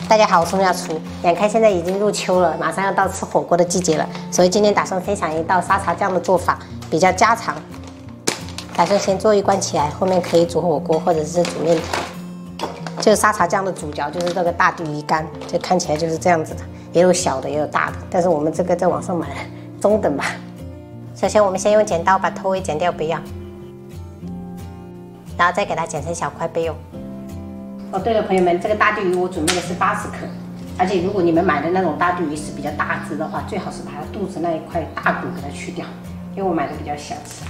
大家好，我是妙厨。眼看现在已经入秋了，马上要到吃火锅的季节了，所以今天打算分享一道沙茶酱的做法，比较家常。打算先做一罐起来，后面可以煮火锅或者是煮面条。就是沙茶酱的主角就是这个大地鱼干，就看起来就是这样子的，也有小的也有大的，但是我们这个在网上买了中等吧。首先我们先用剪刀把头尾剪掉不要，然后再给它剪成小块备用。哦，对了，朋友们，这个大地鱼我准备的是80克，而且如果你们买的那种大地鱼是比较大只的话，最好是把它肚子那一块大骨给它去掉，因为我买的比较小只。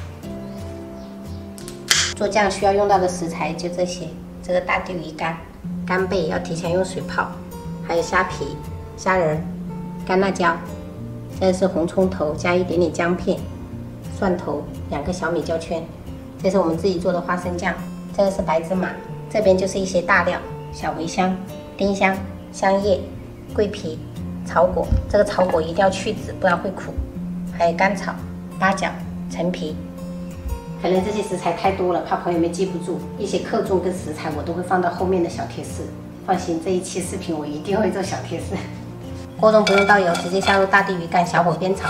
做酱需要用到的食材就这些，这个大地鱼干、干贝要提前用水泡，还有虾皮、虾仁、干辣椒，这是红葱头加一点点姜片、蒜头2个小米椒圈，这是我们自己做的花生酱，这个是白芝麻。这边就是一些大料，小茴香、丁香、香叶、桂皮、草果，这个草果一定要去籽，不然会苦。还有甘草、八角、陈皮。可能这些食材太多了，怕朋友们记不住，一些克重跟食材我都会放到后面的小贴士。放心，这一期视频我一定会做小贴士。锅中不用倒油，直接下入大地鱼干，小火煸炒。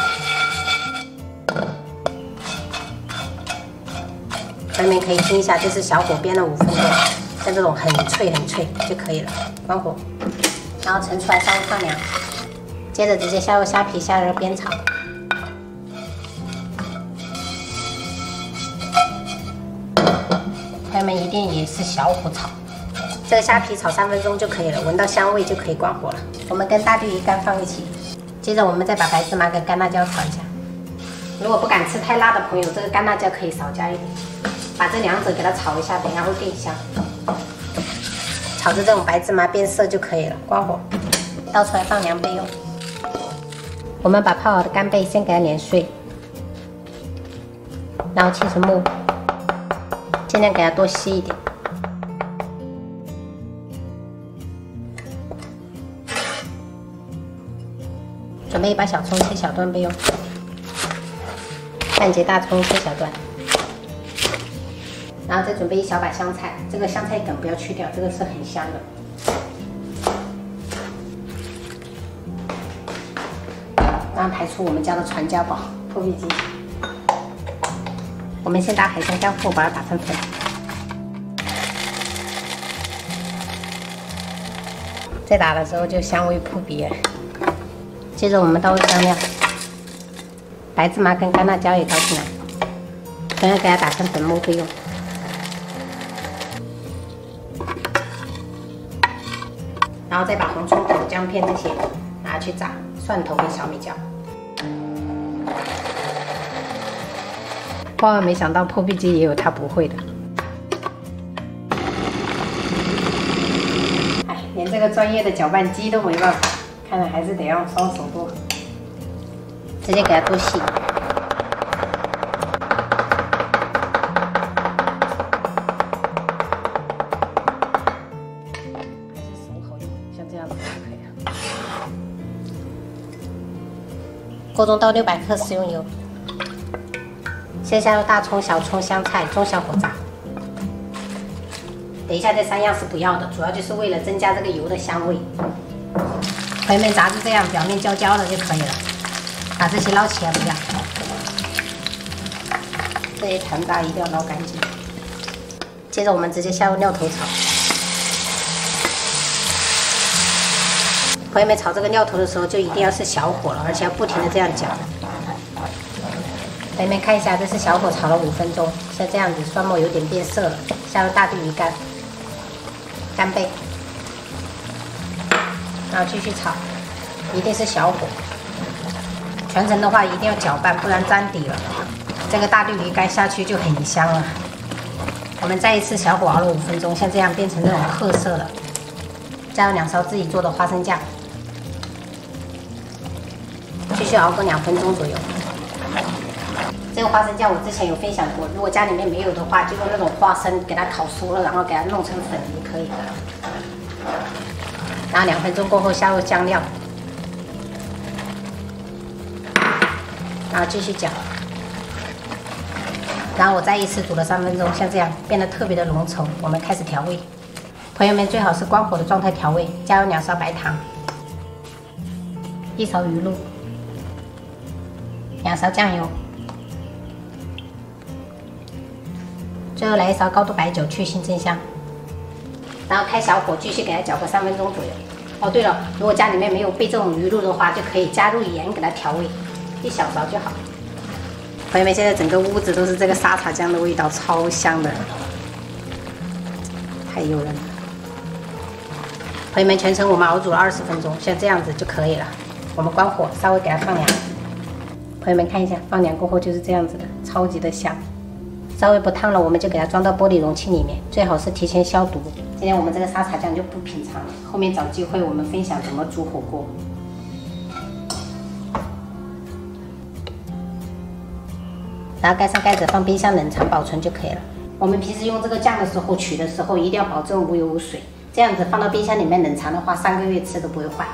朋友们可以听一下，这是小火煸了5分钟。像这种很脆就可以了，关火，然后盛出来稍微放凉，接着直接下入虾皮、虾仁煸炒。朋友们一定也是小火炒，这个虾皮炒3分钟就可以了，闻到香味就可以关火了。我们跟大地鱼干放一起，接着我们再把白芝麻跟干辣椒炒一下。如果不敢吃太辣的朋友，这个干辣椒可以少加一点，把这2者给它炒一下，等一下会更香。炒至这种白芝麻变色就可以了，关火，倒出来放凉备用。我们把泡好的干贝先给它碾碎，然后切成末，尽量给它多吸一点。准备一把小葱切小段备用，半截大葱切小段。然后再准备1小把香菜，这个香菜梗不要去掉，这个是很香的。然后排出我们家的传家宝破壁机。我们先打海鲜干后，把它打成粉。再打的时候就香味扑鼻了。接着我们倒入香料，白芝麻跟干辣椒也倒进来，同样给它打成粉末备用。然后再把红葱头、姜片这些拿去炸，蒜头跟小米椒。万万没想到破壁机也有它不会的。哎，连这个专业的搅拌机都没办法，看来还是得用双手剁。直接给它剁细。锅中倒600克食用油，先下入大葱、小葱、香菜，中小火炸。等一下这3样是不要的，主要就是为了增加这个油的香味。朋友们炸至这样，表面焦焦的就可以了。把这些捞起来不要，这些残渣一定要捞干净。接着我们直接下入料头炒。朋友们炒这个料头的时候，就一定要是小火了，而且要不停的这样搅。朋友们看一下，这是小火炒了5分钟，像这样子，蒜末有点变色了。下入大地鱼干、干贝，然后继续炒，一定是小火。全程的话一定要搅拌，不然粘底了。这个大地鱼干下去就很香了。我们再一次小火熬了5分钟，像这样变成这种褐色了。加入2勺自己做的花生酱。继续熬个2分钟左右。这个花生酱我之前有分享过，如果家里面没有的话，就用那种花生给它烤熟了，然后给它弄成粉也可以的。然后2分钟过后下入酱料，然后继续搅。然后我再一次煮了3分钟，像这样变得特别的浓稠。我们开始调味，朋友们最好是关火的状态调味，加入2勺白糖，1勺鱼露，2勺酱油，最后来1勺高度白酒去腥增香，然后开小火继续给它搅个3分钟左右。哦，对了，如果家里面没有备这种鱼露的话，就可以加入盐给它调味，1小勺就好。朋友们，现在整个屋子都是这个沙茶酱的味道，超香的，太诱人了。朋友们，全程我们熬煮了20分钟，像这样子就可以了。我们关火，稍微给它放凉。朋友们看一下，放凉过后就是这样子的，超级的香。稍微不烫了，我们就给它装到玻璃容器里面，最好是提前消毒。今天我们这个沙茶酱就不品尝了，后面找机会我们分享怎么煮火锅。然后盖上盖子，放冰箱冷藏保存就可以了。我们平时用这个酱的时候，取的时候一定要保证无油无水，这样子放到冰箱里面冷藏的话，3个月吃都不会坏。